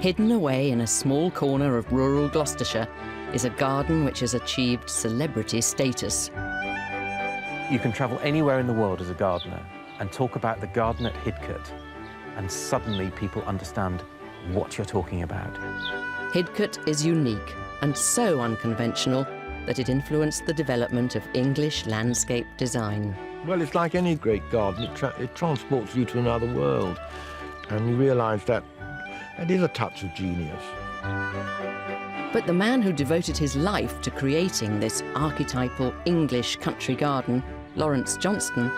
Hidden away in a small corner of rural Gloucestershire is a garden which has achieved celebrity status. You can travel anywhere in the world as a gardener and talk about the garden at Hidcote, and suddenly people understand what you're talking about. Hidcote is unique and so unconventional that it influenced the development of English landscape design. Well, it's like any great garden. It transports you to another world, and you realise that it is a touch of genius. But the man who devoted his life to creating this archetypal English country garden, Lawrence Johnston,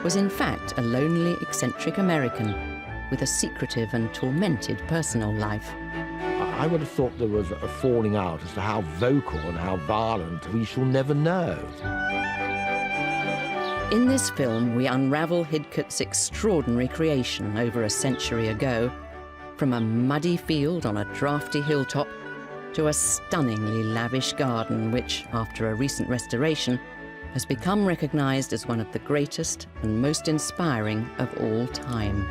was in fact a lonely, eccentric American with a secretive and tormented personal life. I would have thought there was a falling out as to how vocal and how violent we shall never know. In this film, we unravel Hidcote's extraordinary creation over a century ago, from a muddy field on a drafty hilltop to a stunningly lavish garden which, after a recent restoration, has become recognised as one of the greatest and most inspiring of all time.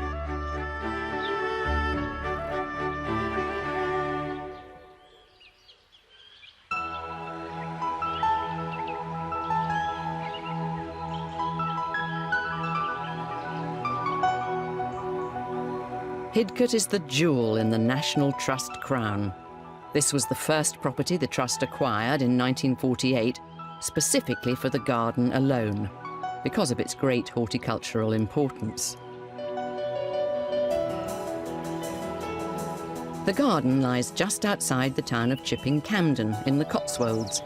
Hidcote is the jewel in the National Trust crown. This was the first property the Trust acquired in 1948, specifically for the garden alone, because of its great horticultural importance. The garden lies just outside the town of Chipping Campden in the Cotswolds.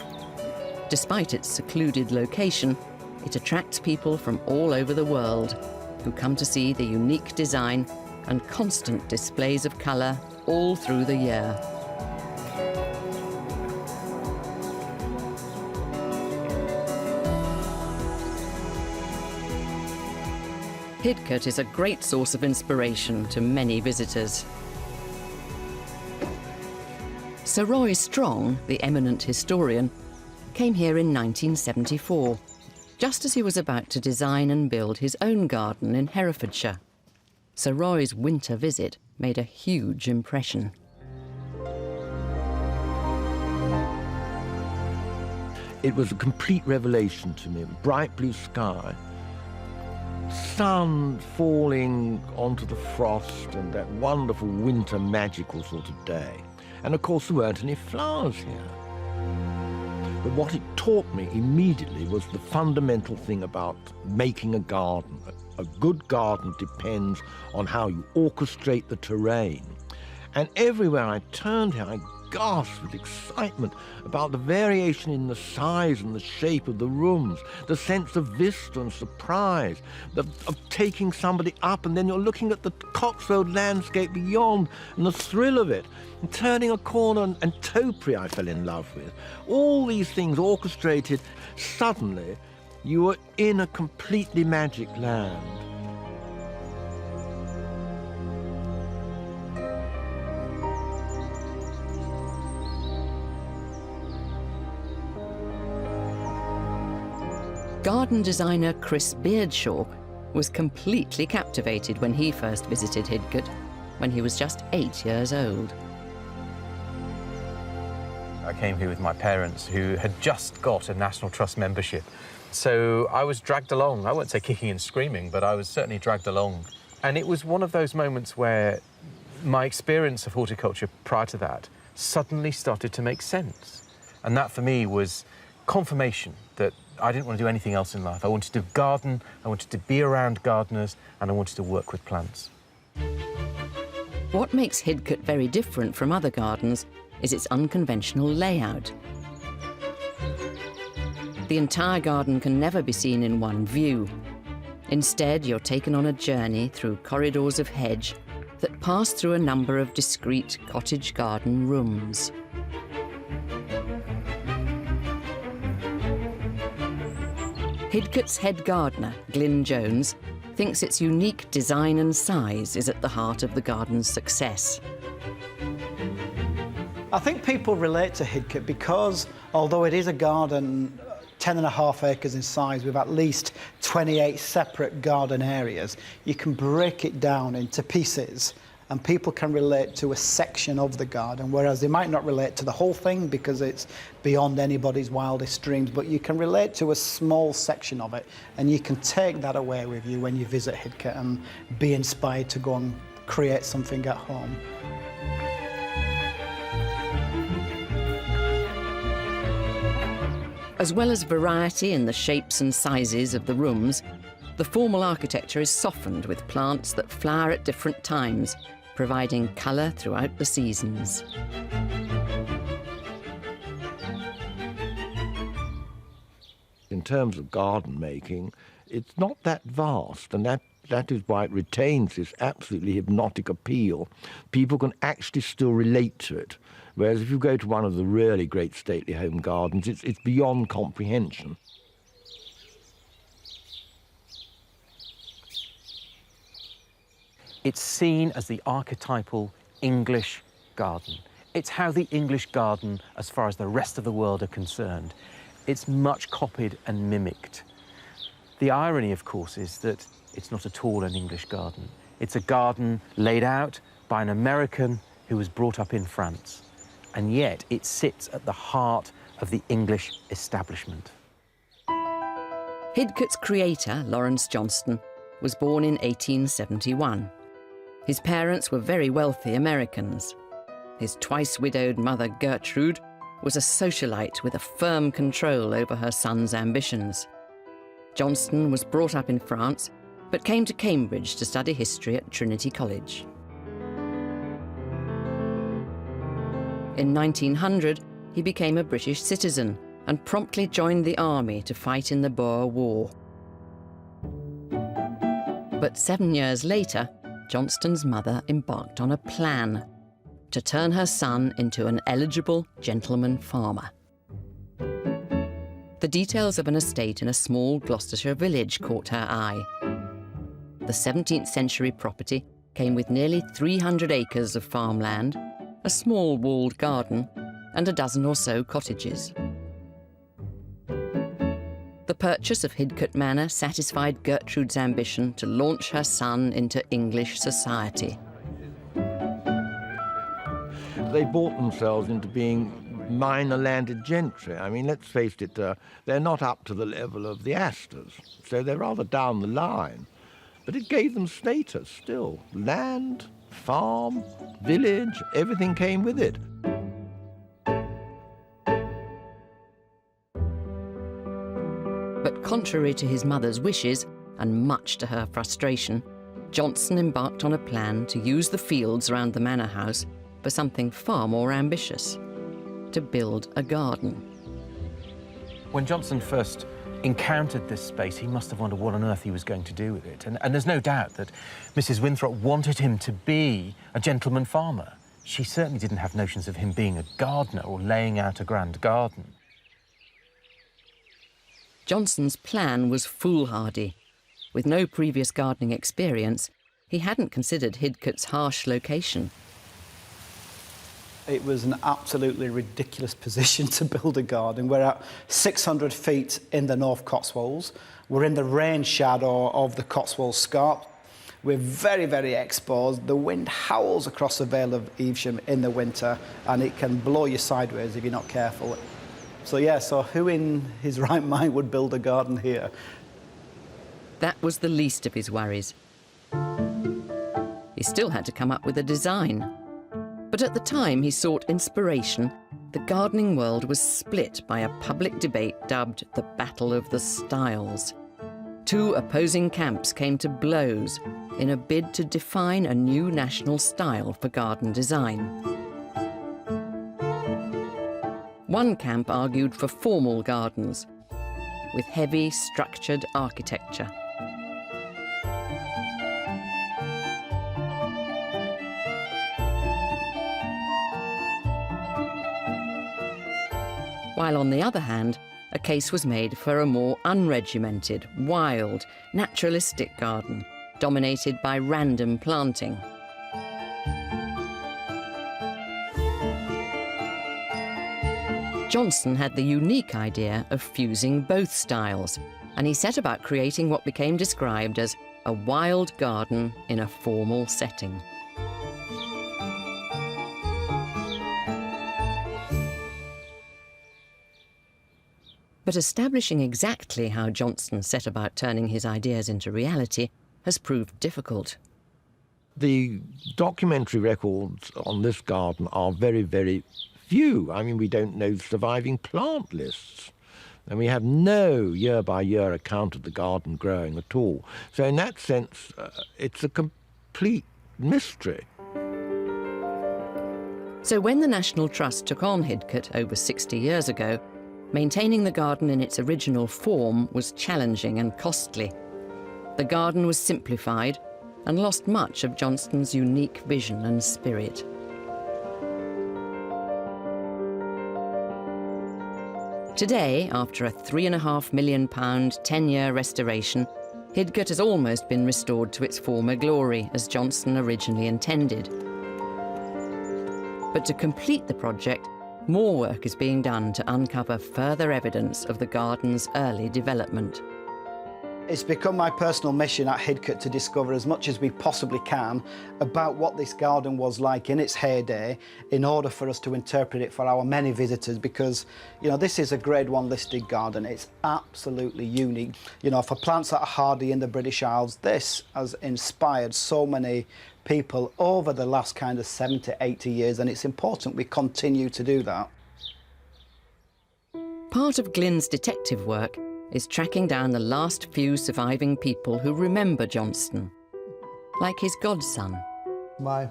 Despite its secluded location, it attracts people from all over the world who come to see the unique design and constant displays of colour all through the year. Hidcote is a great source of inspiration to many visitors. Sir Roy Strong, the eminent historian, came here in 1974, just as he was about to design and build his own garden in Herefordshire. Sir Roy's winter visit made a huge impression. It was a complete revelation to me. Bright blue sky, sun falling onto the frost, and that wonderful winter magical sort of day. And of course there weren't any flowers here. But what it taught me immediately was the fundamental thing about making a garden. A good garden depends on how you orchestrate the terrain. And everywhere I turned here, I gasped with excitement about the variation in the size and the shape of the rooms, the sense of vista and surprise, of taking somebody up and then you're looking at the Cotswold landscape beyond, and the thrill of it, and turning a corner, and topiary I fell in love with. All these things orchestrated, suddenly you were in a completely magic land. Garden designer Chris Beardshaw was completely captivated when he first visited Hidcote, when he was just 8 years old. I came here with my parents, who had just got a National Trust membership. So I was dragged along. I won't say kicking and screaming, but I was certainly dragged along. And it was one of those moments where my experience of horticulture prior to that suddenly started to make sense. And that, for me, was confirmation that I didn't want to do anything else in life. I wanted to garden, I wanted to be around gardeners, and I wanted to work with plants. What makes Hidcote very different from other gardens is its unconventional layout. The entire garden can never be seen in one view. Instead, you're taken on a journey through corridors of hedge that pass through a number of discrete cottage garden rooms. Hidcote's head gardener, Glyn Jones, thinks its unique design and size is at the heart of the garden's success. I think people relate to Hidcote because, although it is a garden 10.5 acres in size with at least 28 separate garden areas, you can break it down into pieces and people can relate to a section of the garden, whereas they might not relate to the whole thing because it's beyond anybody's wildest dreams, but you can relate to a small section of it, and you can take that away with you when you visit Hidcote and be inspired to go and create something at home. As well as variety in the shapes and sizes of the rooms, the formal architecture is softened with plants that flower at different times, providing colour throughout the seasons. In terms of garden making, it's not that vast, and that is why it retains this absolutely hypnotic appeal. People can actually still relate to it. Whereas if you go to one of the really great stately home gardens, it's beyond comprehension. It's seen as the archetypal English garden. It's how the English garden, as far as the rest of the world are concerned, it's much copied and mimicked. The irony, of course, is that it's not at all an English garden. It's a garden laid out by an American who was brought up in France. And yet it sits at the heart of the English establishment. Hidcote's creator, Lawrence Johnston, was born in 1871. His parents were very wealthy Americans. His twice-widowed mother, Gertrude, was a socialite with a firm control over her son's ambitions. Johnston was brought up in France, but came to Cambridge to study history at Trinity College. In 1900, he became a British citizen and promptly joined the army to fight in the Boer War. But 7 years later, Johnston's mother embarked on a plan to turn her son into an eligible gentleman farmer. The details of an estate in a small Gloucestershire village caught her eye. The 17th century property came with nearly 300 acres of farmland, a small walled garden, and a dozen or so cottages. The purchase of Hidcote Manor satisfied Gertrude's ambition to launch her son into English society. They bought themselves into being minor landed gentry. I mean, let's face it, they're not up to the level of the Astors, so they're rather down the line. But it gave them status still. Land, farm, village, everything came with it. But contrary to his mother's wishes, and much to her frustration, Johnston embarked on a plan to use the fields around the manor house for something far more ambitious: to build a garden. When Johnston first encountered this space, he must have wondered what on earth he was going to do with it. And there's no doubt that Mrs. Winthrop wanted him to be a gentleman farmer. She certainly didn't have notions of him being a gardener or laying out a grand garden. Johnston's plan was foolhardy. With no previous gardening experience, he hadn't considered Hidcote's harsh location. It was an absolutely ridiculous position to build a garden. We're at 600 feet in the North Cotswolds. We're in the rain shadow of the Cotswold Scarp. We're very, very exposed. The wind howls across the Vale of Evesham in the winter, and it can blow you sideways if you're not careful. So yeah, so who in his right mind would build a garden here? That was the least of his worries. He still had to come up with a design. But at the time he sought inspiration, the gardening world was split by a public debate dubbed the Battle of the Styles. Two opposing camps came to blows in a bid to define a new national style for garden design. One camp argued for formal gardens, with heavy, structured architecture. While on the other hand, a case was made for a more unregimented, wild, naturalistic garden, dominated by random planting. Johnston had the unique idea of fusing both styles, and he set about creating what became described as a wild garden in a formal setting. But establishing exactly how Johnston set about turning his ideas into reality has proved difficult. The documentary records on this garden are very, very few. I mean, we don't know surviving plant lists. And we have no year-by-year account of the garden growing at all. So in that sense, it's a complete mystery. So when the National Trust took on Hidcote over 60 years ago, maintaining the garden in its original form was challenging and costly. The garden was simplified and lost much of Johnston's unique vision and spirit. Today, after a £3.5 million 10-year restoration, Hidcote has almost been restored to its former glory, as Johnston originally intended. But to complete the project, more work is being done to uncover further evidence of the garden's early development. It's become my personal mission at Hidcote to discover as much as we possibly can about what this garden was like in its heyday in order for us to interpret it for our many visitors, because, you know, this is a Grade 1 listed garden. It's absolutely unique. You know, for plants that are hardy in the British Isles, this has inspired so many people over the last kind of 70, 80 years, and it's important we continue to do that. Part of Glyn's detective work is tracking down the last few surviving people who remember Johnston, like his godson. My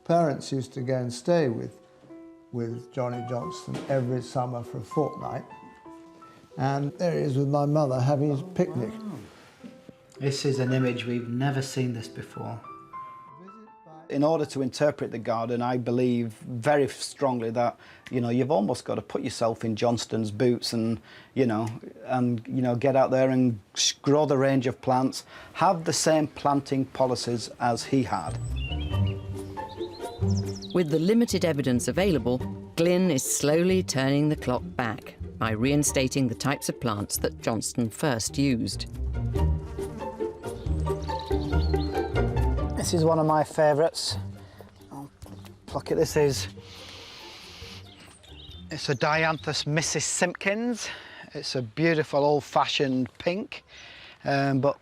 parents used to go and stay with Johnny Johnston every summer for a fortnight. And there he is with my mother having his picnic. This is an image, we've never seen this before. In order to interpret the garden, I believe very strongly that, you know, you've almost got to put yourself in Johnston's boots and get out there and grow the range of plants, have the same planting policies as he had. With the limited evidence available, Glyn is slowly turning the clock back by reinstating the types of plants that Johnston first used. This is one of my favourites. I'll pluck it. It's a Dianthus Mrs. Simpkins. It's a beautiful old-fashioned pink, but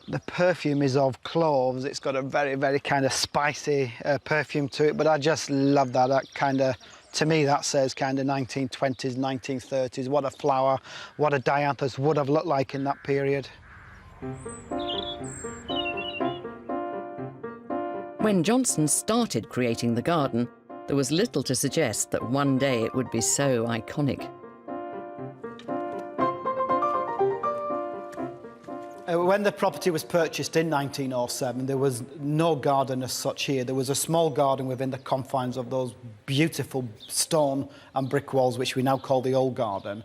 the perfume is of cloves. It's got a very, very kind of spicy perfume to it, but I just love that. That kind of, to me, that says kind of 1920s, 1930s. What a flower, what a Dianthus would have looked like in that period. When Johnston started creating the garden, there was little to suggest that one day it would be so iconic. When the property was purchased in 1907, there was no garden as such here. There was a small garden within the confines of those beautiful stone and brick walls, which we now call the Old Garden.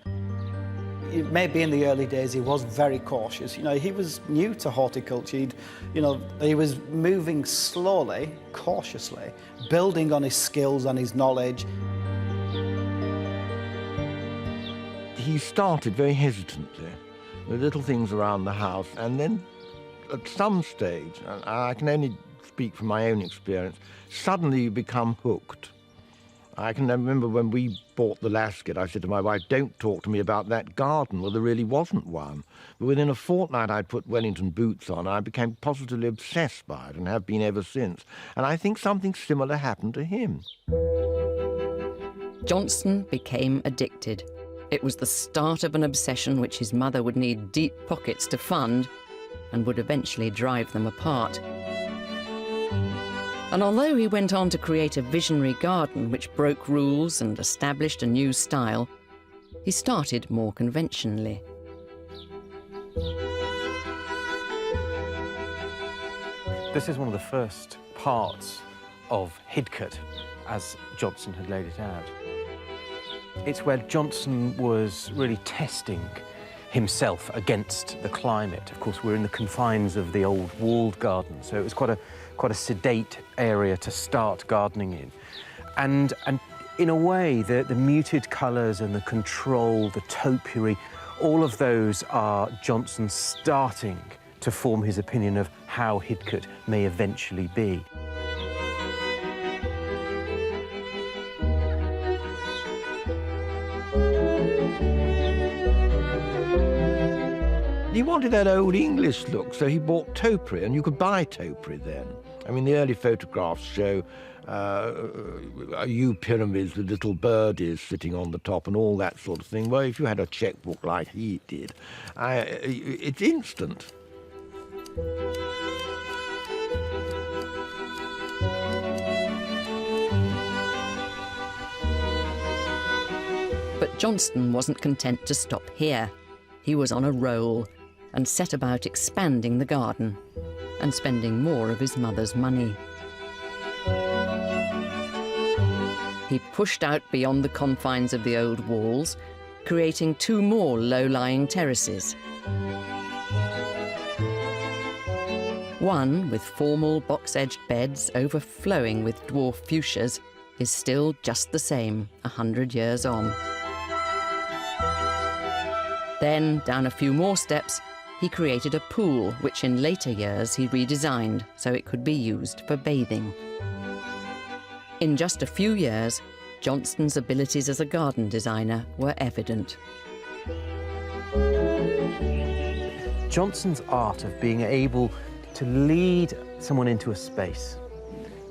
Maybe in the early days he was very cautious. You know, he was new to horticulture. He was moving slowly, cautiously, building on his skills and his knowledge. He started very hesitantly with little things around the house, and then at some stage, and I can only speak from my own experience, suddenly you become hooked. I can remember when we bought the Lasket, I said to my wife, don't talk to me about that garden. Well, there really wasn't one. But within a fortnight, I'd put Wellington boots on. I became positively obsessed by it and have been ever since. And I think something similar happened to him. Johnston became addicted. It was the start of an obsession which his mother would need deep pockets to fund and would eventually drive them apart. And although he went on to create a visionary garden which broke rules and established a new style, he started more conventionally. This is one of the first parts of Hidcote, as Johnston had laid it out. It's where Johnston was really testing himself against the climate. Of course, we're in the confines of the old walled garden, so it was quite a sedate area to start gardening in. And in a way, the muted colours and the control, the topiary, all of those are Johnston starting to form his opinion of how Hidcote may eventually be. He wanted that old English look, so he bought topiary, and you could buy topiary then. I mean, the early photographs show yew pyramids with little birdies sitting on the top and all that sort of thing. Well, if you had a checkbook like he did, it's instant. But Johnston wasn't content to stop here. He was on a roll and set about expanding the garden and spending more of his mother's money. He pushed out beyond the confines of the old walls, creating 2 more low-lying terraces. One, with formal box-edged beds overflowing with dwarf fuchsias, is still just the same 100 years on. Then, down a few more steps, he created a pool, which in later years he redesigned so it could be used for bathing. In just a few years, Johnston's abilities as a garden designer were evident. Johnston's art of being able to lead someone into a space,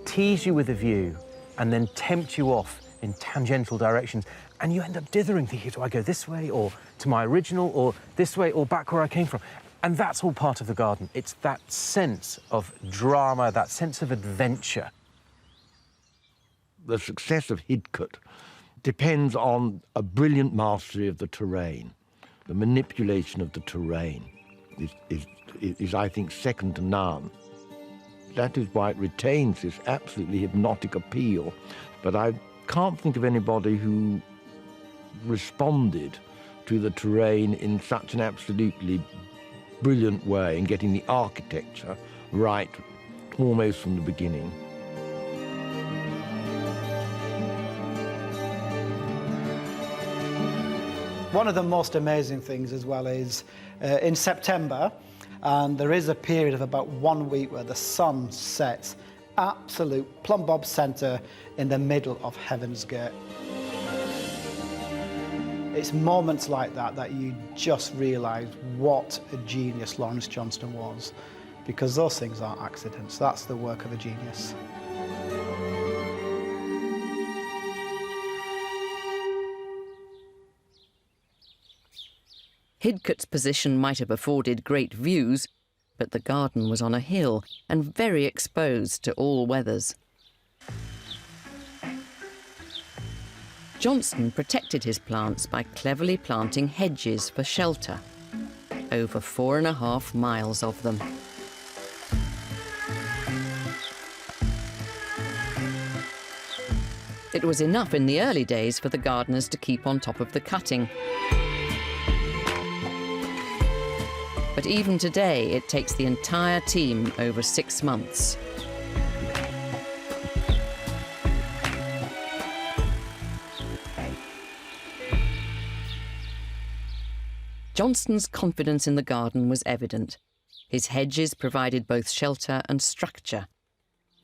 tease you with a view, and then tempt you off in tangential directions, and you end up dithering, thinking, do I go this way, or to my original, or this way, or back where I came from? And that's all part of the garden. It's that sense of drama, that sense of adventure. The success of Hidcote depends on a brilliant mastery of the terrain. The manipulation of the terrain is, I think, second to none. That is why it retains this absolutely hypnotic appeal. But I can't think of anybody who responded to the terrain in such an absolutely brilliant way in getting the architecture right almost from the beginning. One of the most amazing things as well is in September, and there is a period of about 1 week where the sun sets absolute plumb bob centre in the middle of Heaven's Gate. It's moments like that that you just realise what a genius Lawrence Johnston was, because those things aren't accidents. That's the work of a genius. Hidcote's position might have afforded great views, but the garden was on a hill and very exposed to all weathers. Johnston protected his plants by cleverly planting hedges for shelter, over 4.5 miles of them. It was enough in the early days for the gardeners to keep on top of the cutting. But even today, it takes the entire team over 6 months. Johnston's confidence in the garden was evident. His hedges provided both shelter and structure.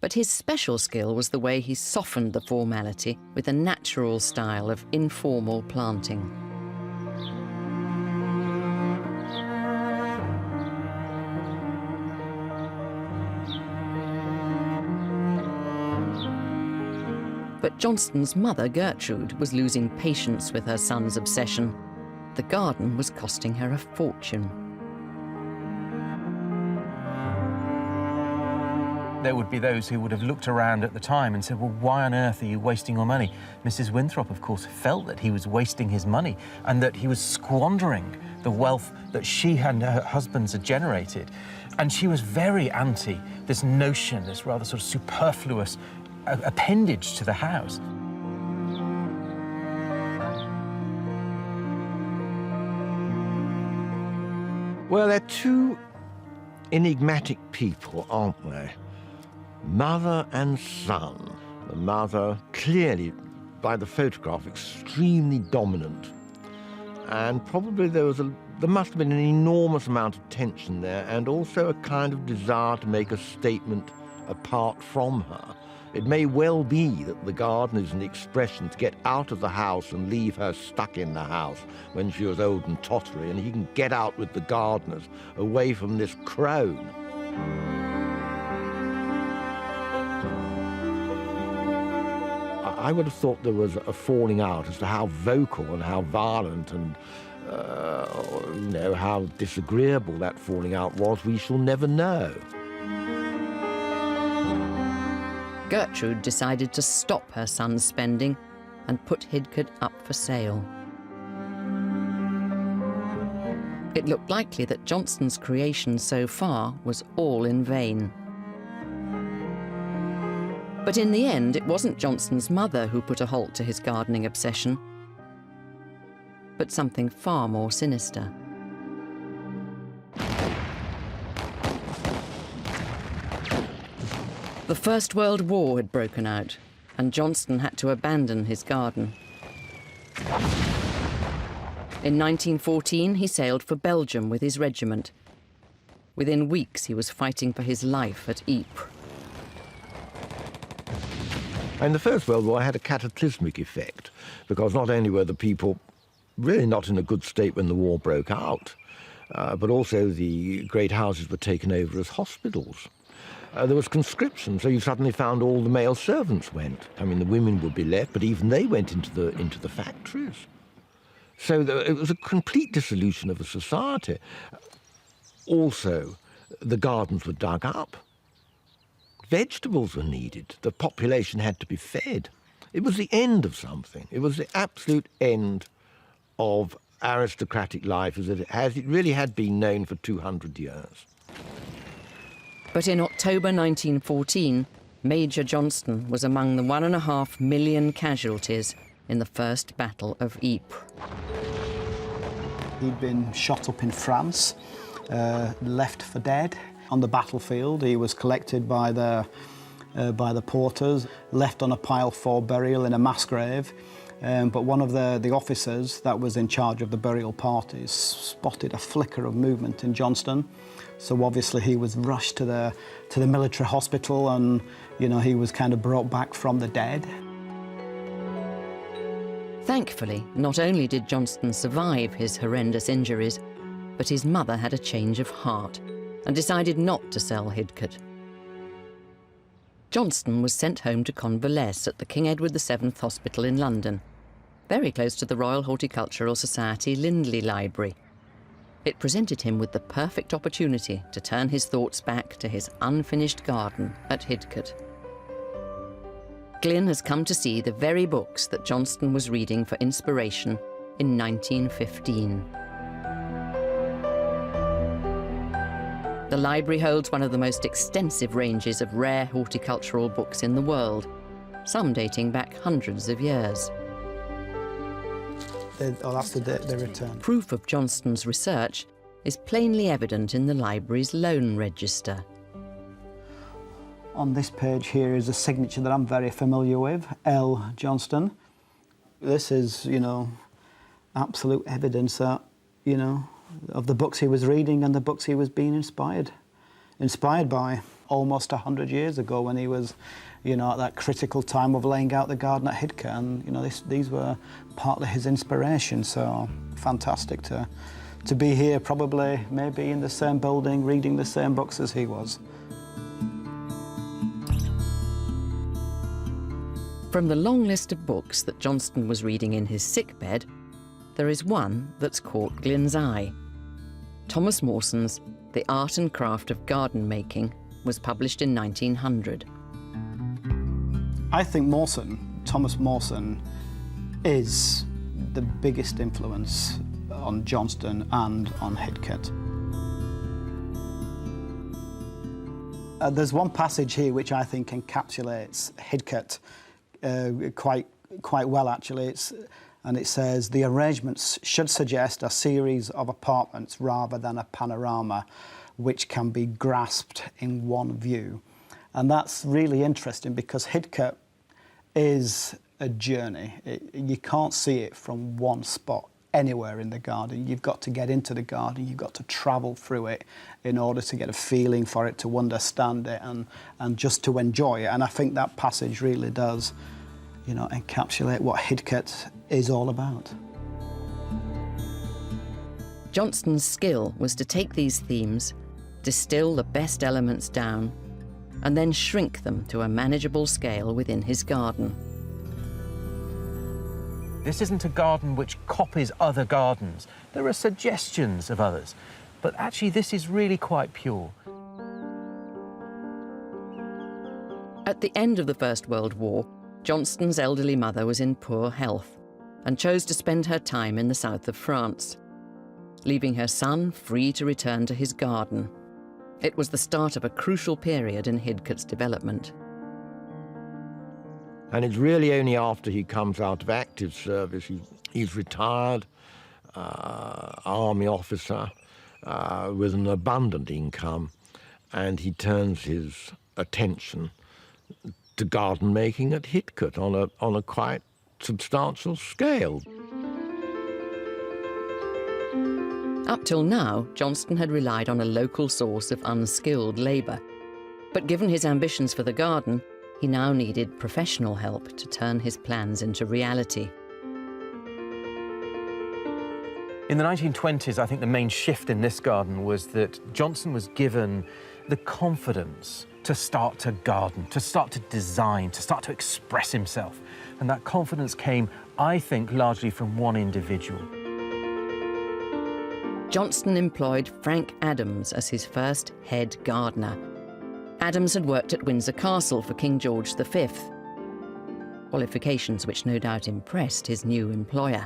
But his special skill was the way he softened the formality with a natural style of informal planting. But Johnston's mother, Gertrude, was losing patience with her son's obsession. The garden was costing her a fortune. There would be those who would have looked around at the time and said, well, why on earth are you wasting your money? Mrs. Winthrop, of course, felt that he was wasting his money and that he was squandering the wealth that she and her husbands had generated. And she was very anti this notion, this rather sort of superfluous appendage to the house. Well, they're two enigmatic people, aren't they? Mother and son. The mother, clearly, by the photograph, extremely dominant. And probably there must have been an enormous amount of tension there, and also a kind of desire to make a statement apart from her. It may well be that the garden is an expression to get out of the house and leave her stuck in the house when she was old and tottery, and he can get out with the gardeners away from this crone. I would have thought there was a falling out as to how vocal and how violent and how disagreeable that falling out was. We shall never know. Gertrude decided to stop her son's spending and put Hidcote up for sale. It looked likely that Johnston's creation so far was all in vain. But in the end, it wasn't Johnston's mother who put a halt to his gardening obsession, but something far more sinister. The First World War had broken out, and Johnston had to abandon his garden. In 1914, he sailed for Belgium with his regiment. Within weeks, he was fighting for his life at Ypres. And the First World War had a cataclysmic effect, because not only were the people really not in a good state when the war broke out, but also the great houses were taken over as hospitals. There was conscription, so you suddenly found all the male servants went. I mean, the women would be left, but even they went into the factories. So it was a complete dissolution of a society. Also, the gardens were dug up. Vegetables were needed. The population had to be fed. It was the end of something. It was the absolute end of aristocratic life as it really had been known for 200 years. But in October 1914, Major Johnston was among the 1.5 million casualties in the First Battle of Ypres. He'd been shot up in France, left for dead. On the battlefield, he was collected by the porters, left on a pile for burial in a mass grave. But one of the officers that was in charge of the burial parties spotted a flicker of movement in Johnston. So obviously he was rushed to the military hospital, and he was kind of brought back from the dead. Thankfully, not only did Johnston survive his horrendous injuries, but his mother had a change of heart and decided not to sell Hidcote. Johnston was sent home to convalesce at the King Edward VII Hospital in London, very close to the Royal Horticultural Society Lindley Library. It presented him with the perfect opportunity to turn his thoughts back to his unfinished garden at Hidcote. Glyn has come to see the very books that Johnston was reading for inspiration in 1915. The library holds one of the most extensive ranges of rare horticultural books in the world, some dating back hundreds of years. That's the date they returned. Proof of Johnston's research is plainly evident in the library's loan register. On this page here is a signature that I'm very familiar with, L. Johnston. This is, absolute evidence that, of the books he was reading and the books he was being inspired by almost 100 years ago, when he was, at that critical time of laying out the garden at Hidcote, and these were partly his inspiration. So fantastic to be here, probably maybe in the same building, reading the same books as he was. From the long list of books that Johnston was reading in his sickbed, there is one that's caught Glyn's eye. Thomas Mawson's The Art and Craft of Garden Making was published in 1900. I think Thomas Mawson, is the biggest influence on Johnston and on Hidcote. There's one passage here which I think encapsulates Hidcote quite well, actually. And it says, the arrangements should suggest a series of apartments rather than a panorama which can be grasped in one view. And that's really interesting, because Hidcote is a journey. You can't see it from one spot. anywhere in the garden. You've got to get into the garden, you've got to travel through it in order to get a feeling for it, to understand it, and just to enjoy it. And I think that passage really does, you know, encapsulate what Hidcote is all about. Johnston's skill was to take these themes, distill the best elements down, and then shrink them to a manageable scale within his garden. This isn't a garden which copies other gardens. There are suggestions of others, but actually this is really quite pure. At the end of the First World War, Johnston's elderly mother was in poor health and chose to spend her time in the south of France, leaving her son free to return to his garden. It was the start of a crucial period in Hidcote's development. And it's really only after he comes out of active service, he's retired, army officer with an abundant income, and he turns his attention to garden making at Hidcote on a quite substantial scale. Up till now, Johnston had relied on a local source of unskilled labour. But given his ambitions for the garden, he now needed professional help to turn his plans into reality. In the 1920s, I think the main shift in this garden was that Johnston was given the confidence to start to garden, to start to design, to start to express himself. And that confidence came, I think, largely from one individual. Johnston employed Frank Adams as his first head gardener. Adams had worked at Windsor Castle for King George V, qualifications which no doubt impressed his new employer.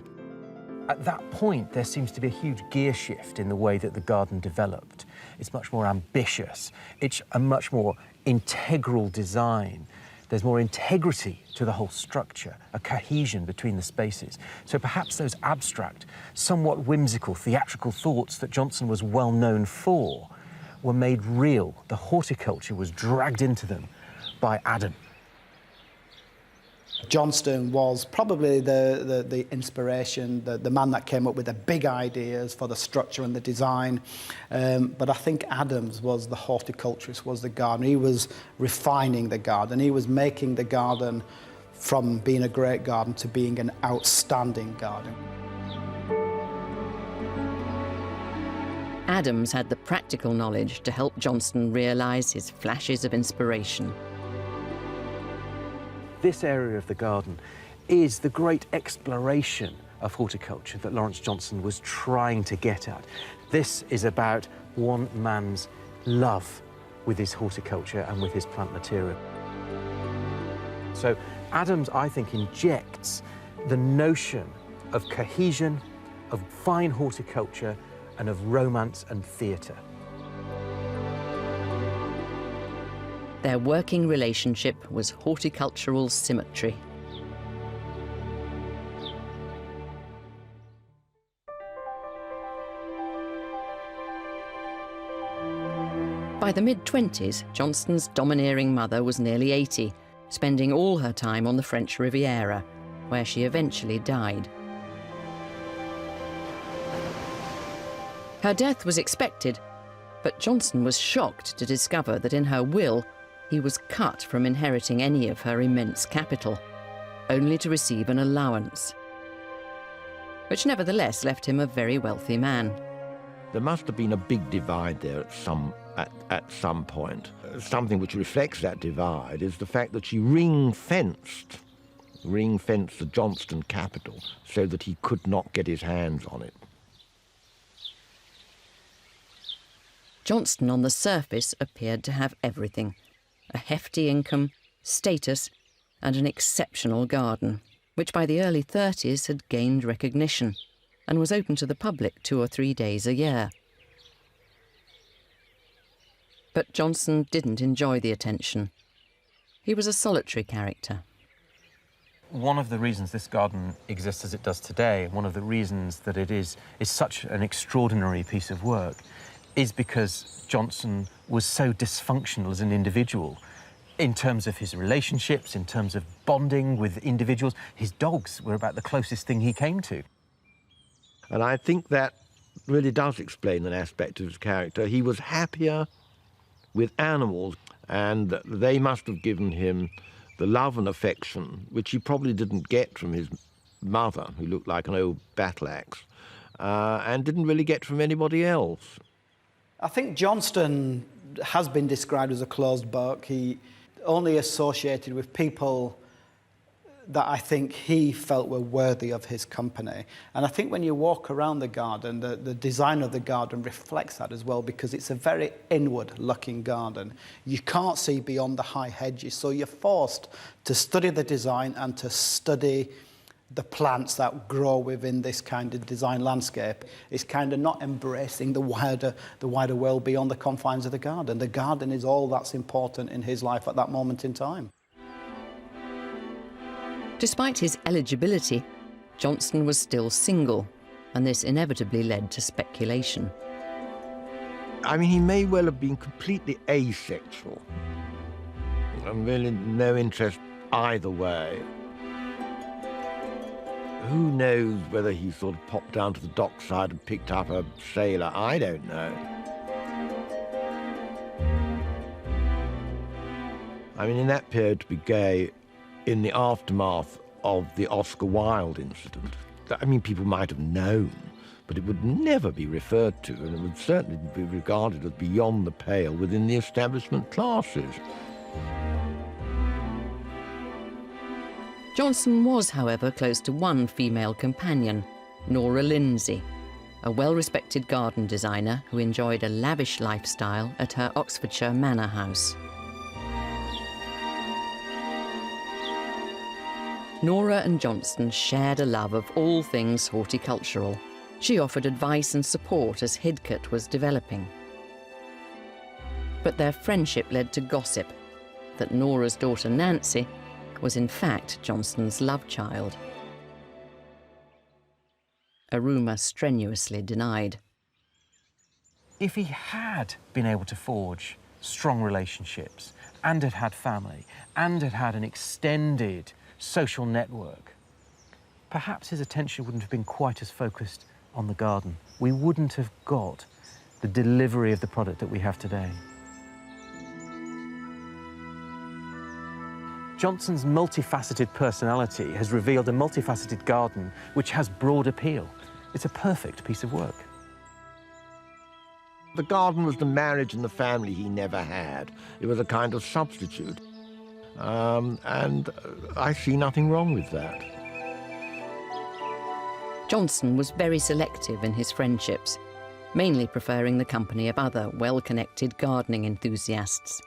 At that point, there seems to be a huge gear shift in the way that the garden developed. It's much more ambitious. It's a much more integral design. There's more integrity to the whole structure, a cohesion between the spaces. So perhaps those abstract, somewhat whimsical, theatrical thoughts that Johnston was well known for were made real. The horticulture was dragged into them by Adam. Johnston was probably the inspiration, the man that came up with the big ideas for the structure and the design. But I think Adams was the horticulturist, was the gardener. He was refining the garden. He was making the garden from being a great garden to being an outstanding garden. Adams had the practical knowledge to help Johnston realise his flashes of inspiration. This area of the garden is the great exploration of horticulture that Lawrence Johnston was trying to get at. This is about one man's love with his horticulture and with his plant material. So Adams, I think, injects the notion of cohesion, of fine horticulture, and of romance and theatre. Their working relationship was horticultural symmetry. By the mid-20s, Johnston's domineering mother was nearly 80, spending all her time on the French Riviera, where she eventually died. Her death was expected, but Johnston was shocked to discover that in her will, he was cut from inheriting any of her immense capital, only to receive an allowance, which nevertheless left him a very wealthy man. There must have been a big divide there at some point. Something which reflects that divide is the fact that she ring-fenced the Johnston capital so that he could not get his hands on it. Johnston on the surface appeared to have everything: a hefty income, status, and an exceptional garden, which by the early 30s had gained recognition and was open to the public 2 or 3 days a year. But Johnston didn't enjoy the attention. He was a solitary character. One of the reasons this garden exists as it does today, one of the reasons that it is such an extraordinary piece of work, is because Johnston was so dysfunctional as an individual in terms of his relationships, in terms of bonding with individuals. His dogs were about the closest thing he came to. And I think that really does explain an aspect of his character. He was happier with animals, and they must have given him the love and affection, which he probably didn't get from his mother, who looked like an old battle axe, and didn't really get from anybody else. I think Johnston has been described as a closed book. He only associated with people that I think he felt were worthy of his company. And I think when you walk around the garden, the design of the garden reflects that as well, because it's a very inward-looking garden. You can't see beyond the high hedges, so you're forced to study the design and to study the plants that grow within this kind of design landscape. It's kind of not embracing the wider world beyond the confines of the garden. The garden is all that's important in his life at that moment in time. Despite his eligibility, Johnston was still single, and this inevitably led to speculation. I mean, he may well have been completely asexual, and really no interest either way. Who knows whether he sort of popped down to the dockside and picked up a sailor? I don't know. I mean, in that period, to be gay, in the aftermath of the Oscar Wilde incident, I mean, people might have known, but it would never be referred to, and it would certainly be regarded as beyond the pale within the establishment classes. Johnston was, however, close to one female companion, Nora Lindsay, a well-respected garden designer who enjoyed a lavish lifestyle at her Oxfordshire manor house. Nora and Johnston shared a love of all things horticultural. She offered advice and support as Hidcote was developing. But their friendship led to gossip that Nora's daughter Nancy was in fact Johnston's love child. A rumour strenuously denied. If he had been able to forge strong relationships and had had family and had had an extended social network, perhaps his attention wouldn't have been quite as focused on the garden. We wouldn't have got the delivery of the product that we have today. Johnston's multifaceted personality has revealed a multifaceted garden which has broad appeal. It's a perfect piece of work. The garden was the marriage and the family he never had. It was a kind of substitute. And I see nothing wrong with that. Johnston was very selective in his friendships, mainly preferring the company of other well-connected gardening enthusiasts,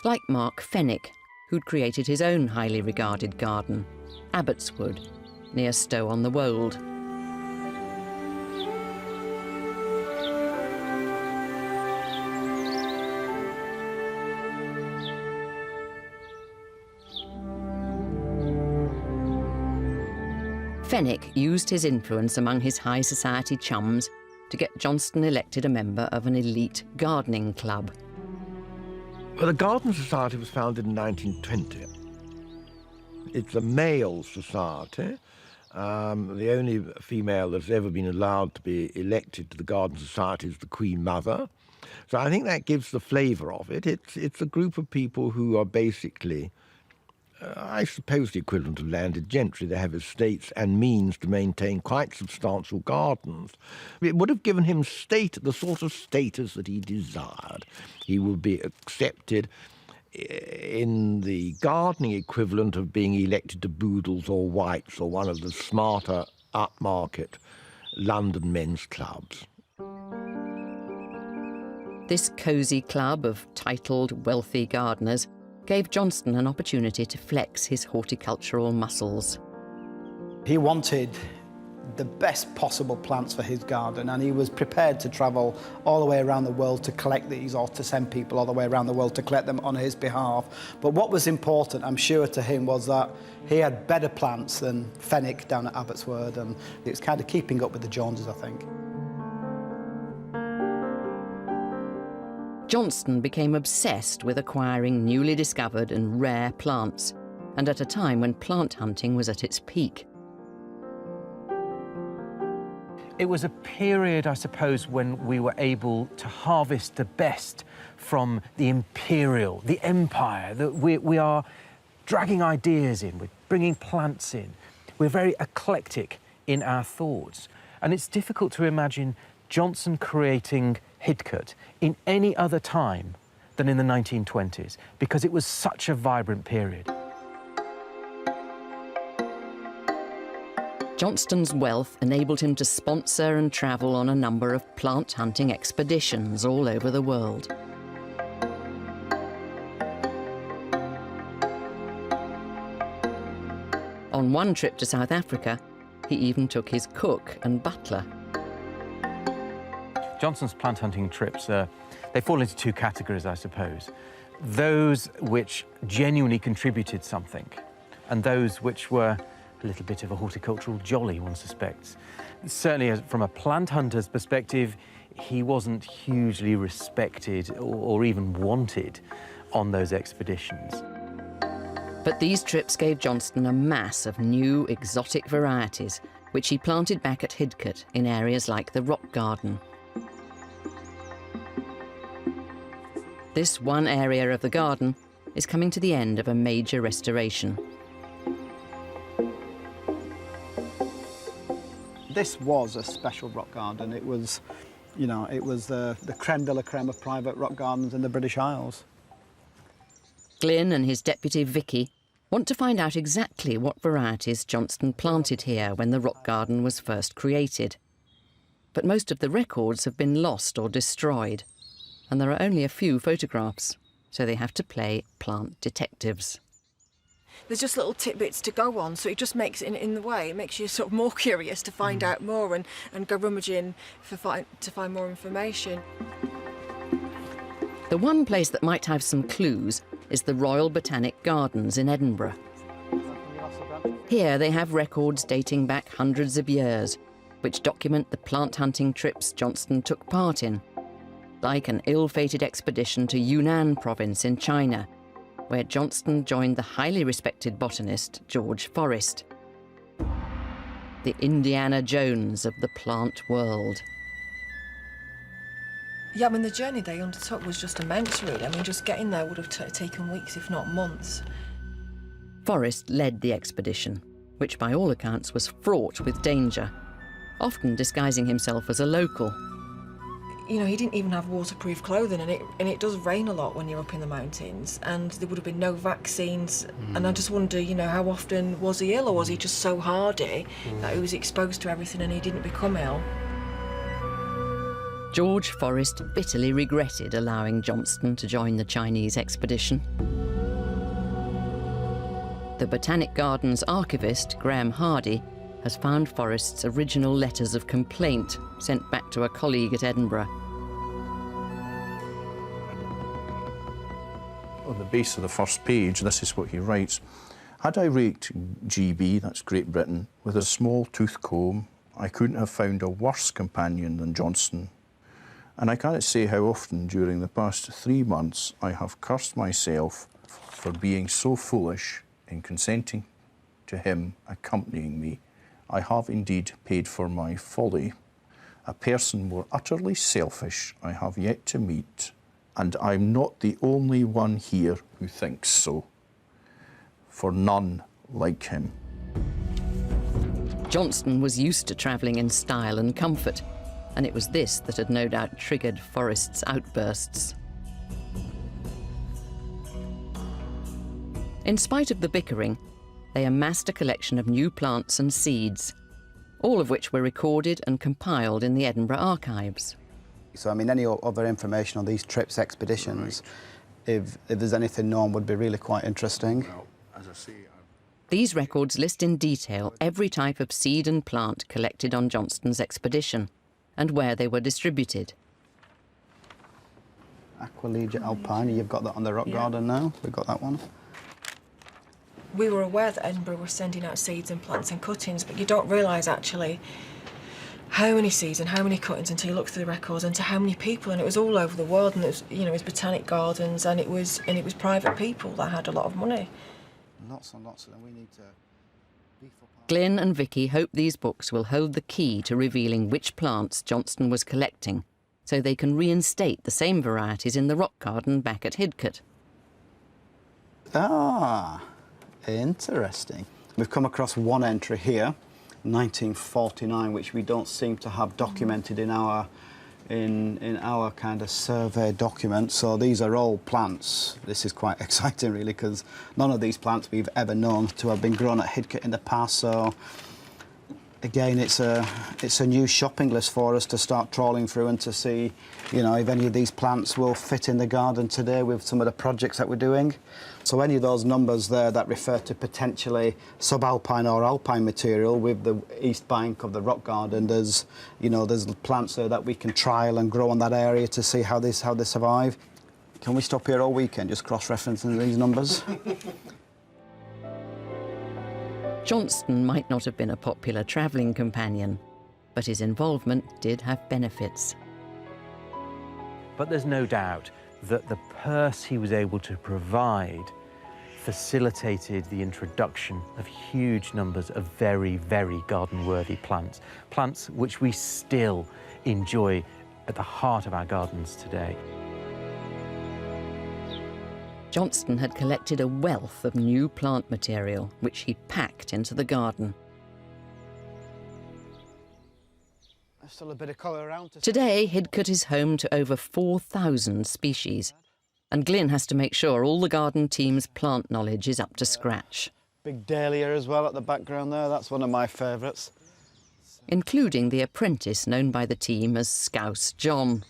like Mark Fenwick, who'd created his own highly regarded garden, Abbotswood, near Stow-on-the-Wold. Fenwick used his influence among his high society chums to get Johnston elected a member of an elite gardening club. Well, the Garden Society was founded in 1920. It's a male society. The only female that's ever been allowed to be elected to the Garden Society is the Queen Mother. So I think that gives the flavour of it. It's a group of people who are basically, I suppose, the equivalent of landed gentry. They have estates and means to maintain quite substantial gardens. It would have given him the sort of status that he desired. He would be accepted in the gardening equivalent of being elected to Boodles or Whites or one of the smarter upmarket London men's clubs. This cosy club of titled, wealthy gardeners gave Johnston an opportunity to flex his horticultural muscles. He wanted the best possible plants for his garden, and he was prepared to travel all the way around the world to collect these, or to send people all the way around the world to collect them on his behalf. But what was important, I'm sure, to him was that he had better plants than Fenwick down at Abbotswood, and it was kind of keeping up with the Joneses, I think. Johnston became obsessed with acquiring newly discovered and rare plants, and at a time when plant hunting was at its peak. It was a period, I suppose, when we were able to harvest the best from the imperial, the empire, that we are dragging ideas in, we're bringing plants in. We're very eclectic in our thoughts. And it's difficult to imagine Johnston creating Hidcote in any other time than in the 1920s, because it was such a vibrant period. Johnston's wealth enabled him to sponsor and travel on a number of plant hunting expeditions all over the world. On one trip to South Africa, he even took his cook and butler. Johnston's plant hunting trips, they fall into two categories, I suppose. Those which genuinely contributed something, and those which were a little bit of a horticultural jolly, one suspects. Certainly, from a plant hunter's perspective, he wasn't hugely respected or even wanted on those expeditions. But these trips gave Johnston a mass of new exotic varieties, which he planted back at Hidcote in areas like the rock garden. This one area of the garden is coming to the end of a major restoration. This was a special rock garden. It was, you know, it was the creme de la creme of private rock gardens in the British Isles. Glyn and his deputy Vicky want to find out exactly what varieties Johnston planted here when the rock garden was first created. But most of the records have been lost or destroyed, and there are only a few photographs, so they have to play plant detectives. There's just little tidbits to go on, so it just makes it, in the way, it makes you sort of more curious to find out more and go rummaging to find more information. The one place that might have some clues is the Royal Botanic Gardens in Edinburgh. Here they have records dating back hundreds of years, which document the plant hunting trips Johnston took part in, like an ill-fated expedition to Yunnan province in China, where Johnston joined the highly respected botanist George Forrest, the Indiana Jones of the plant world. Yeah, I mean, the journey they undertook was just immense, really. I mean, just getting there would have taken weeks, if not months. Forrest led the expedition, which by all accounts was fraught with danger, often disguising himself as a local. You know, he didn't even have waterproof clothing, and it does rain a lot when you're up in the mountains, and there would have been no vaccines. And I just wonder, you know, how often was he ill, or was he just so hardy that he was exposed to everything and he didn't become ill? George Forrest bitterly regretted allowing Johnston to join the Chinese expedition. The Botanic Gardens archivist, Graham Hardy, has found Forrest's original letters of complaint sent back to a colleague at Edinburgh. On the base of the first page, this is what he writes. Had I raked GB, that's Great Britain, with a small tooth comb, I couldn't have found a worse companion than Johnston. And I cannot say how often during the past 3 months I have cursed myself for being so foolish in consenting to him accompanying me. I have indeed paid for my folly. A person more utterly selfish I have yet to meet, and I'm not the only one here who thinks so, for none like him. Johnston was used to travelling in style and comfort, and it was this that had no doubt triggered Forrest's outbursts. In spite of the bickering, they amassed a collection of new plants and seeds, all of which were recorded and compiled in the Edinburgh archives. So, I mean, any other information on these trips, expeditions, if there's anything known, would be really quite interesting. Well, as I say, These records list in detail every type of seed and plant collected on Johnston's expedition, and where they were distributed. Aquilegia alpina, you've got that on the rock garden now. We've got that one. We were aware that Edinburgh was sending out seeds and plants and cuttings, but you don't realise actually how many seeds and how many cuttings until you look through the records, and to how many people, and it was all over the world, and it was, you know, it was botanic gardens, and it was private people that had a lot of money. Lots and lots of them. We need to Glyn and Vicky hope these books will hold the key to revealing which plants Johnston was collecting, so they can reinstate the same varieties in the rock garden back at Hidcote. Ah, interesting. We've come across one entry here, 1949, which we don't seem to have documented in our kind of survey document. So these are all plants. This is quite exciting, really, because none of these plants we've ever known to have been grown at Hidcote in the past. So again, it's a new shopping list for us to start trawling through and to see, you know, if any of these plants will fit in the garden today with some of the projects that we're doing. So any of those numbers there that refer to potentially subalpine or alpine material with the east bank of the rock garden, there's, you know, there's plants there that we can trial and grow in that area to see how they survive. Can we stop here all weekend just cross-referencing these numbers? Johnston might not have been a popular travelling companion, but his involvement did have benefits. But there's no doubt that the purse he was able to provide facilitated the introduction of huge numbers of very, very garden-worthy plants, plants which we still enjoy at the heart of our gardens today. Johnston had collected a wealth of new plant material, which he packed into the garden. There's still a bit of colour around. Today, Hidcote is home to over 4,000 species, and Glyn has to make sure all the garden team's plant knowledge is up to scratch. Big dahlia as well at the background there, that's one of my favourites. Including the apprentice known by the team as Scouse John.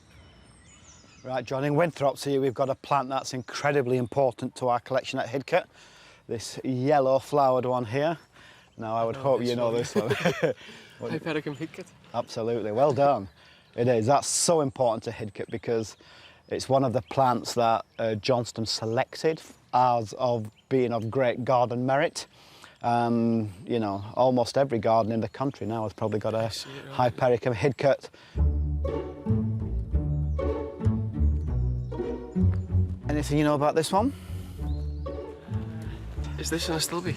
Right, John, in Winthrops here we've got a plant that's incredibly important to our collection at Hidcote. This yellow flowered one here. Now I would hope you know this one. Hypericum Hidcote. Absolutely, well done. It is, that's so important to Hidcote because it's one of the plants that Johnston selected as of being of great garden merit. You know, almost every garden in the country now has probably got a Hypericum Hidcote. Anything you know about this one? Is this an astilbe?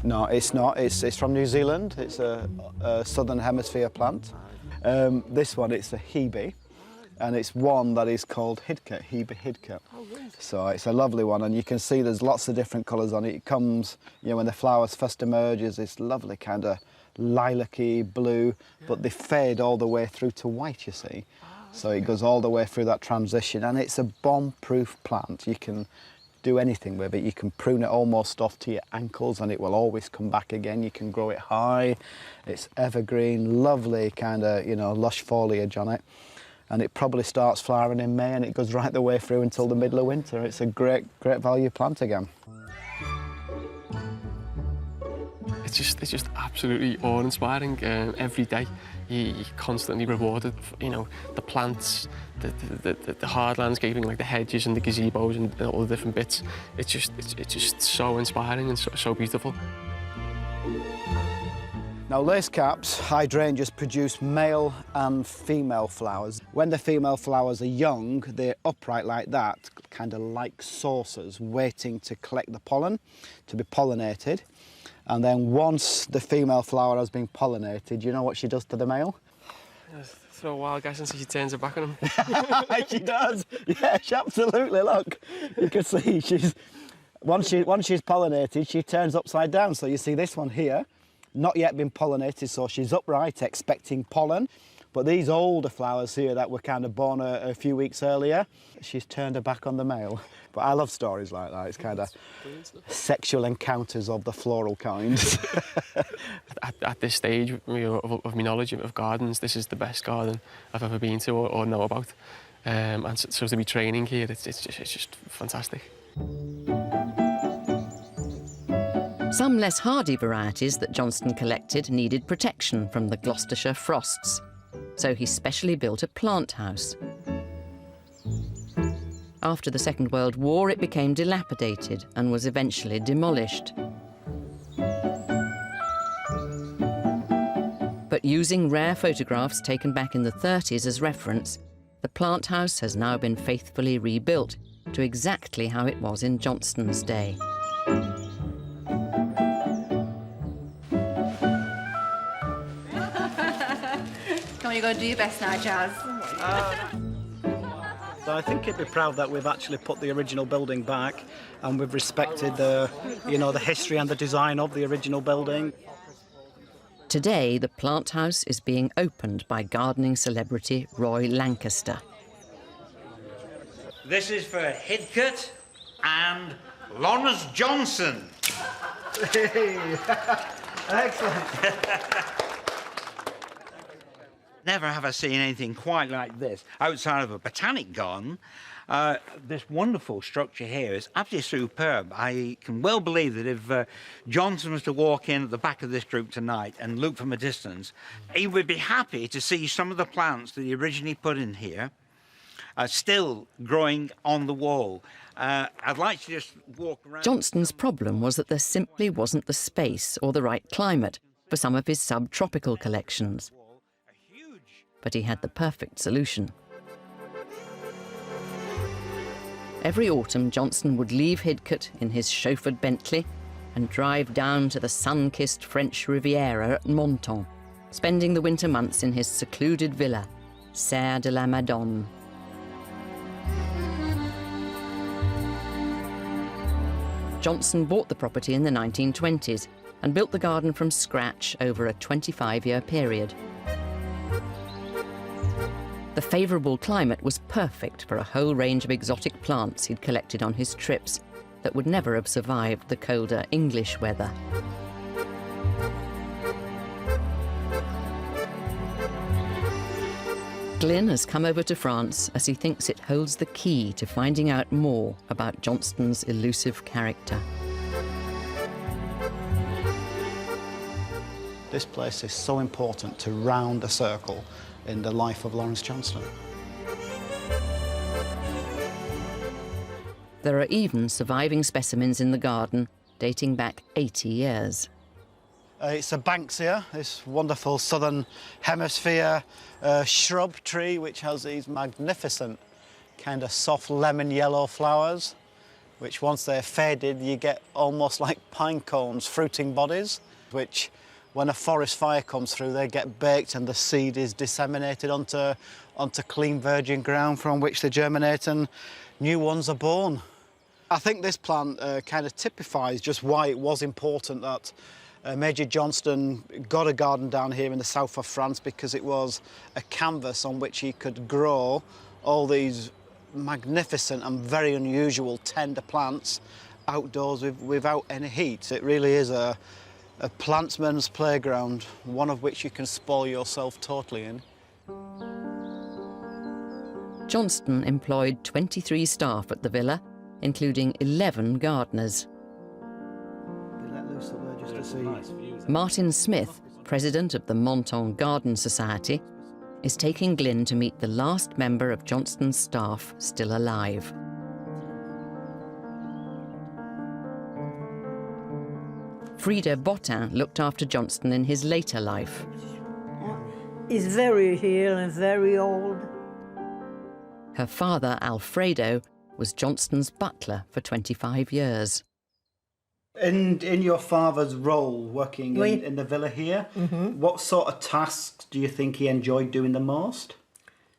No, it's not. It's from New Zealand. It's a southern hemisphere plant. This one, it's a hebe, and it's one that is called Hidcote, hebe Hidcote. Oh, really? So it's a lovely one, and you can see there's lots of different colours on it. It comes, you know, when the flowers first emerges, it's lovely kind of lilac-y blue, but they fade all the way through to white, you see. So it goes all the way through that transition, and it's a bomb-proof plant. You can do anything with it. You can prune it almost off to your ankles and it will always come back again. You can grow it high. It's evergreen, lovely kind of, you know, lush foliage on it. And it probably starts flowering in May and it goes right the way through until the middle of winter. It's a great value plant again. It's just absolutely awe-inspiring. Every day you're constantly rewarded. You know, the plants, the hard landscaping, like the hedges and the gazebos and all the different bits. It's just so inspiring and so beautiful. Now, lace caps, hydrangeas, produce male and female flowers. When the female flowers are young, they're upright like that, kind of like saucers, waiting to collect the pollen, to be pollinated. And then once the female flower has been pollinated, you know what she does to the male? Throw a wild guess and see she turns her back on him. She does. Yeah, she absolutely. Look, you can see once she's pollinated, she turns upside down. So you see this one here, not yet been pollinated, so she's upright, expecting pollen. But these older flowers here that were kind of born a few weeks earlier, she's turned her back on the male. But I love stories like that. It's kind of sexual encounters of the floral kind. At this stage of my knowledge of gardens, this is the best garden I've ever been to or know about. And so to be training here, it's just fantastic. Some less hardy varieties that Johnston collected needed protection from the Gloucestershire frosts, so he specially built a plant house. After the Second World War, it became dilapidated and was eventually demolished. But using rare photographs taken back in the 30s as reference, the plant house has now been faithfully rebuilt to exactly how it was in Johnston's day. Come on, you got to do your best now, Jazz. So I think he'd be proud that we've actually put the original building back and we've respected the, you know, the history and the design of the original building. Today, the plant house is being opened by gardening celebrity Roy Lancaster. This is for Hidcote and Lawrence Johnston. Excellent. Never have I seen anything quite like this outside of a botanic garden. This wonderful structure here is absolutely superb. I can well believe that if Johnson was to walk in at the back of this group tonight and look from a distance, he would be happy to see some of the plants that he originally put in here still growing on the wall. I'd like to just walk around. Johnston's problem was that there simply wasn't the space or the right climate for some of his subtropical collections. But he had the perfect solution. Every autumn, Johnston would leave Hidcote in his chauffeured Bentley and drive down to the sun-kissed French Riviera at Menton, spending the winter months in his secluded villa, Serre de la Madone. Johnston bought the property in the 1920s and built the garden from scratch over a 25-year period. The favourable climate was perfect for a whole range of exotic plants he'd collected on his trips that would never have survived the colder English weather. Glyn has come over to France as he thinks it holds the key to finding out more about Johnston's elusive character. This place is so important to round a circle in the life of Lawrence Johnston. There are even surviving specimens in the garden dating back 80 years. It's a Banksia, this wonderful southern hemisphere shrub tree which has these magnificent kind of soft lemon yellow flowers, which once they're faded you get almost like pine cones, fruiting bodies, which when a forest fire comes through they get baked and the seed is disseminated onto clean virgin ground from which they germinate and new ones are born. I think this plant kind of typifies just why it was important that Major Johnston got a garden down here in the south of France, because it was a canvas on which he could grow all these magnificent and very unusual tender plants outdoors without any heat. It really is a plantsman's playground, one of which you can spoil yourself totally in. Johnston employed 23 staff at the villa, including 11 gardeners. Martin Smith, president of the Menton Garden Society, is taking Glyn to meet the last member of Johnston's staff still alive. Frida Bottin looked after Johnston in his later life. He's very ill and very old. Her father, Alfredo, was Johnston's butler for 25 years. In your father's role working in the villa here, what sort of tasks do you think he enjoyed doing the most?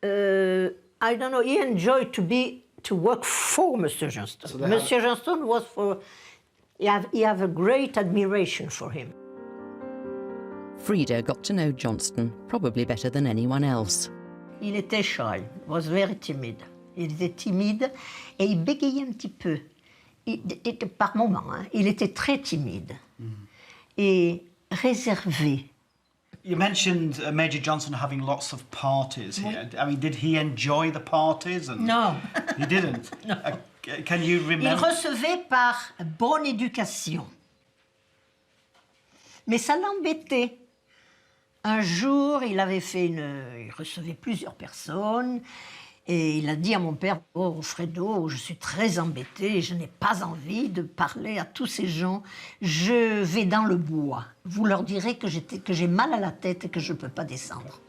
I don't know, he enjoyed to work for Mr. Johnston. So Mr. Johnston was he have a great admiration for him. Frida got to know Johnston probably better than anyone else. Il était shy, was very timide. Il était timide et il bégayait un petit peu. Par moments, hein, il était très timide et réservé. You mentioned Major Johnston having lots of parties here. I mean, did he enjoy the parties? No. He didn't? No. Can you remember? Il recevait par bonne éducation. Mais ça l'embêtait. Un jour, il recevait plusieurs personnes et il a dit à mon père, « Oh, Fredo, je suis très embêté, je n'ai pas envie de parler à tous ces gens. Je vais dans le bois. Vous leur direz que j'ai mal à la tête et que je ne peux pas descendre. »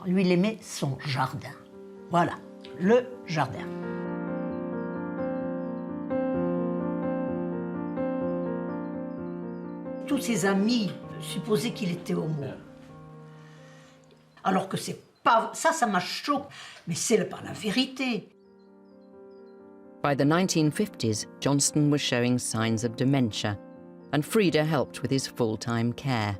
Lui, il aimait son jardin. Voilà, le jardin. Tous ses amis supposaient qu'il était homo. Alors que c'est pas... Ça m'a choqué, mais c'est pas la vérité. By the 1950s, Johnston was showing signs of dementia, and Frida helped with his full-time care.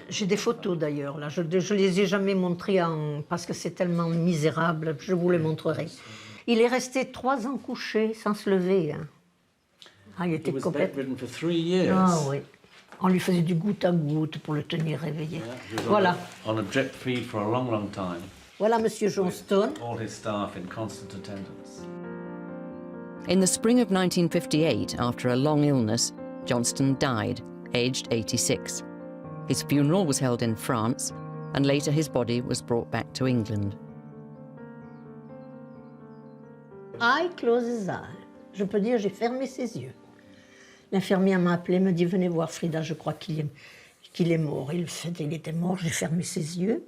J'ai des photos d'ailleurs, là. Je les ai jamais montrées parce que c'est tellement misérable, je vous les montrerai. Il est resté 3 ans couché, sans se lever. Hein. Ah, il était complètement... for 3 years. Ah oui. On lui faisait du goutte à goutte pour le tenir réveillé. Voilà. On a drip feed for a long, long time. Voilà Monsieur Johnston. All his staff in constant attendance. In the spring of 1958, after a long illness, Johnston died, aged 86. His funeral was held in France, and later his body was brought back to England. I close his eyes. Je peux dire, j'ai fermé ses yeux. L'infirmière m'a appelé, me dit, venez voir Frida, je crois qu'il est mort. Il était mort, j'ai fermé ses yeux.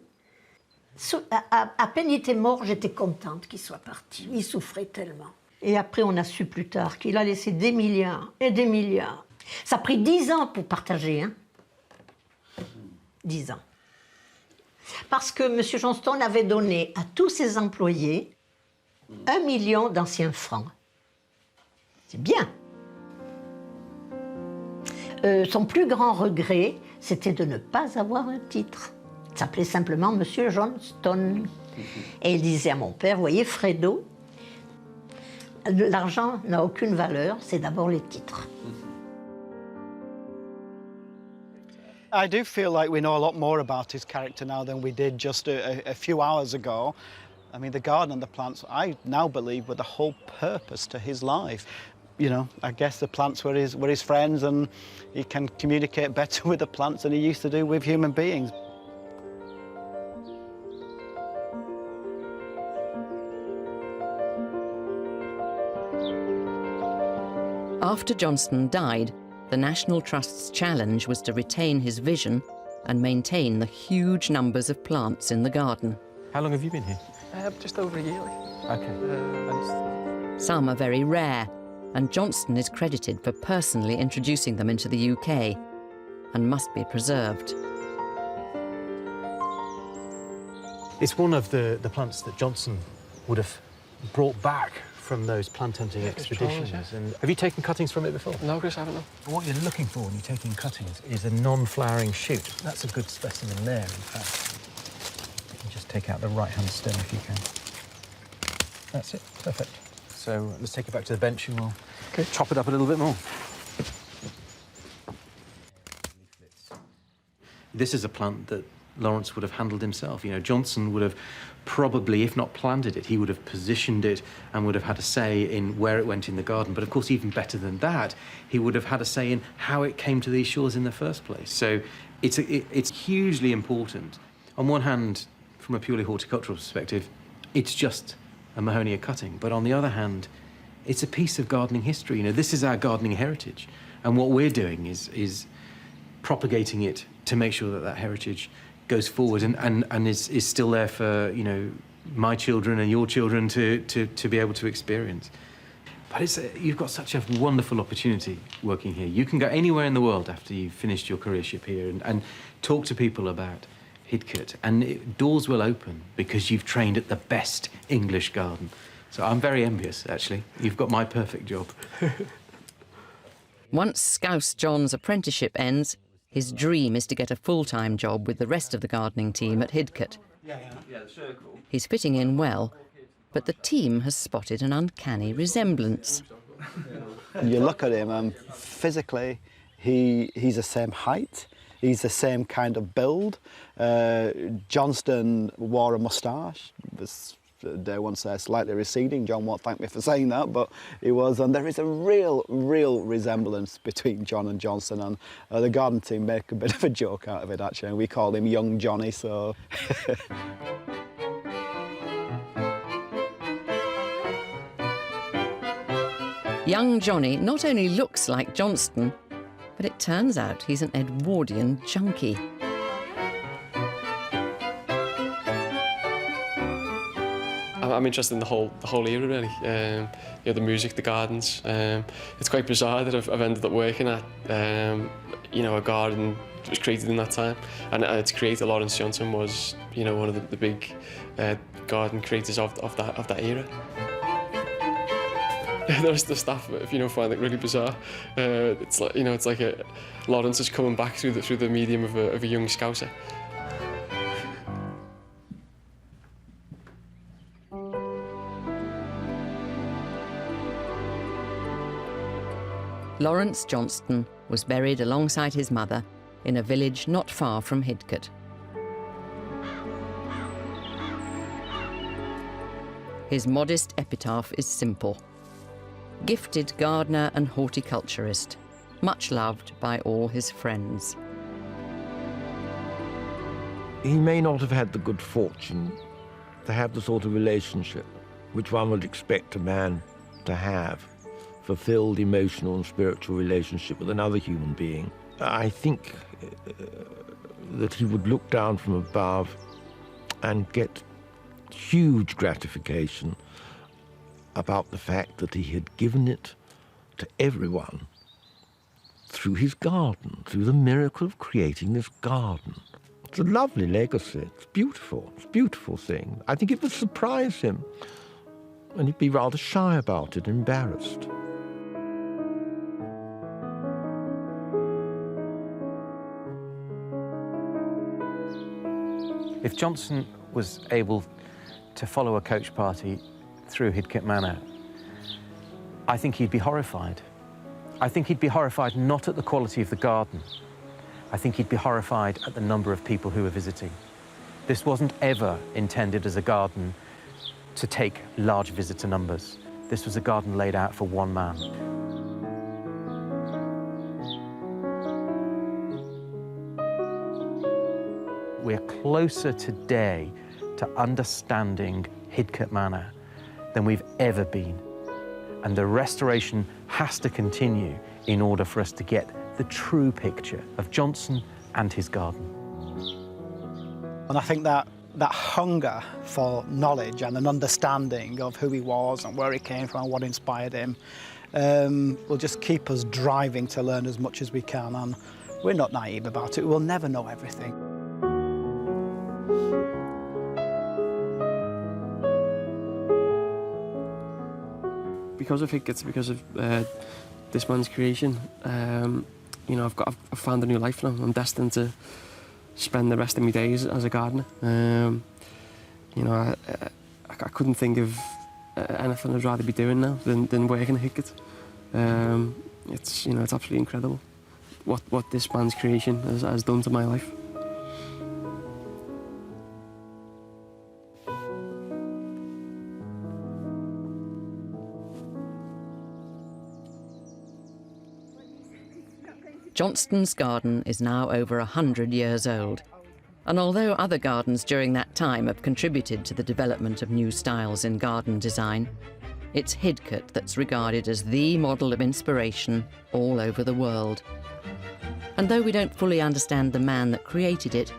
À peine il était mort, j'étais contente qu'il soit parti. Il souffrait tellement. Et après, on a su plus tard qu'il a laissé des milliards et des milliards. Ça a pris 10 ans pour partager, hein. 10 ans. Parce que M. Johnston avait donné à tous ses employés 1 million d'anciens francs. C'est bien. Son plus grand regret, c'était de ne pas avoir un titre. Il s'appelait simplement M. Johnston. Et il disait à mon père, voyez, Fredo, l'argent n'a aucune valeur, c'est d'abord les titres. I do feel like we know a lot more about his character now than we did just a few hours ago. I mean, the garden and the plants, I now believe, were the whole purpose to his life. You know, I guess the plants were his friends, and he can communicate better with the plants than he used to do with human beings. After Johnston died, the National Trust's challenge was to retain his vision and maintain the huge numbers of plants in the garden. How long have you been here? Just over a year. Okay. Some are very rare, and Johnston is credited for personally introducing them into the UK and must be preserved. It's one of the plants that Johnston would have brought back from those plant hunting expeditions. Trolls, yeah. And have you taken cuttings from it before? No, Chris, I haven't. No. What you're looking for when you're taking cuttings is a non-flowering shoot. That's a good specimen there, in fact. You can just take out the right-hand stem if you can. That's it, perfect. So let's take it back to the bench and we'll chop it up a little bit more. This is a plant that Lawrence would have handled himself. You know, Johnston would have probably, if not planted it, he would have positioned it and would have had a say in where it went in the garden. But of course, even better than that, he would have had a say in how it came to these shores in the first place. So it's hugely important. On one hand, from a purely horticultural perspective, it's just a Mahonia cutting. But on the other hand, it's a piece of gardening history. You know, this is our gardening heritage. And what we're doing is propagating it to make sure that that heritage goes forward and is still there for, you know, my children and your children to be able to experience. But you've got such a wonderful opportunity working here. You can go anywhere in the world after you've finished your careership here and talk to people about Hidcote, and doors will open because you've trained at the best English garden. So I'm very envious, actually. You've got my perfect job. Once Scouse John's apprenticeship ends, his dream is to get a full-time job with the rest of the gardening team at Hidcote. He's fitting in well, but the team has spotted an uncanny resemblance. You look at him and physically he's the same height, he's the same kind of build. Johnston wore a moustache. Dare one say slightly receding. John won't thank me for saying that, but he was, and there is a real resemblance between John and Johnston, and the garden team make a bit of a joke out of it actually, and we call him Young Johnny, so. Young Johnny not only looks like Johnston, but it turns out he's an Edwardian junkie. I'm interested in the whole era, really. You know, the music, the gardens. It's quite bizarre that I've ended up working at you know, a garden was created in that time, and its creator, Lawrence Johnston, was, you know, one of the big garden creators of that era. The staff, you know, find it really bizarre. It's like, you know, it's like Lawrence is coming back through the medium of a young Scouser. Lawrence Johnston was buried alongside his mother in a village not far from Hidcote. His modest epitaph is simple. Gifted gardener and horticulturist, much loved by all his friends. He may not have had the good fortune to have the sort of relationship which one would expect a man to have, fulfilled emotional and spiritual relationship with another human being. I think that he would look down from above and get huge gratification about the fact that he had given it to everyone through his garden, through the miracle of creating this garden. It's a lovely legacy. It's beautiful. It's a beautiful thing. I think it would surprise him, and he'd be rather shy about it, embarrassed. If Johnston was able to follow a coach party through Hidcote Manor, I think he'd be horrified. I think he'd be horrified not at the quality of the garden. I think he'd be horrified at the number of people who were visiting. This wasn't ever intended as a garden to take large visitor numbers. This was a garden laid out for one man. We're closer today to understanding Hidcote Manor than we've ever been. And the restoration has to continue in order for us to get the true picture of Johnston and his garden. And I think that hunger for knowledge and an understanding of who he was and where he came from and what inspired him will just keep us driving to learn as much as we can. And we're not naive about it. We'll never know everything. Because of Hidcote, because of this man's creation, you know, I've found a new life now. I'm destined to spend the rest of my days as a gardener. You know, I couldn't think of anything I'd rather be doing now than working at Hidcote. It's, you know, it's absolutely incredible what this man's creation has done to my life. Johnston's garden is now over 100 years old, and although other gardens during that time have contributed to the development of new styles in garden design, it's Hidcote that's regarded as the model of inspiration all over the world. And though we don't fully understand the man that created it,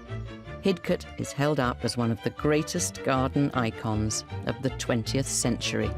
Hidcote is held up as one of the greatest garden icons of the 20th century.